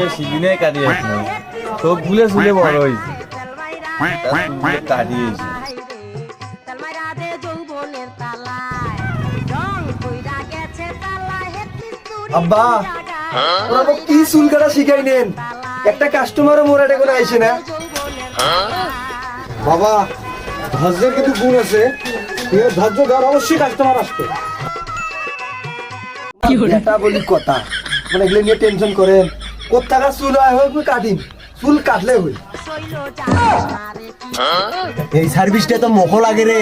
বিয়ে সেদিনে কাটিয়েছিলাম সব ভুলে শুলে বড় হয়েছে কাটিয়েছি আব্বা ওরা তো কি চুল কাটা শিখাই নেন একটা কাস্টমারও মোরা এটা করে আইসে না বাবা ধৈর্যের কিন্তু গুণ আছে ধৈর্য ধর অবশ্যই কাস্টমার আসবে এটা বলি কথা মানে এগুলো নিয়ে টেনশন করেন কোথা চুল হয় হোক কাটিন চুল কাটলে হই এই সার্ভিসটা তো মোকো লাগে রে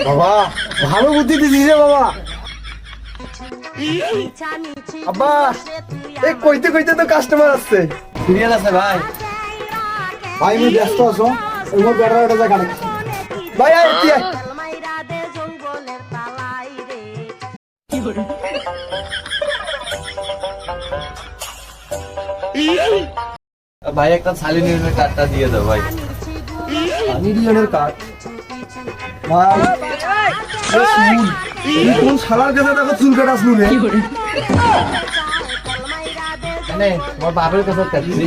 বাবা ভালো বুদ্ধি দিছিস রে বাবা আব্বা এই কইতে কইতে তো কাস্টমার আসছে সিরিয়াল আছে ভাই ভাই আমি ব্যস্ত আছো ওই মোর বেড়া ওটা যা কাটে ভাই আয় তুই আয় ভাই একটা শালি নির্মের কার্ডটা দিয়ে দাও ভাই আমি ডিজাইনের কাট ভাই চুল এই কোন শালার কাছে দেখো চুল কাটাস নি রে মানে তোমার বাপের কাছে কাটছি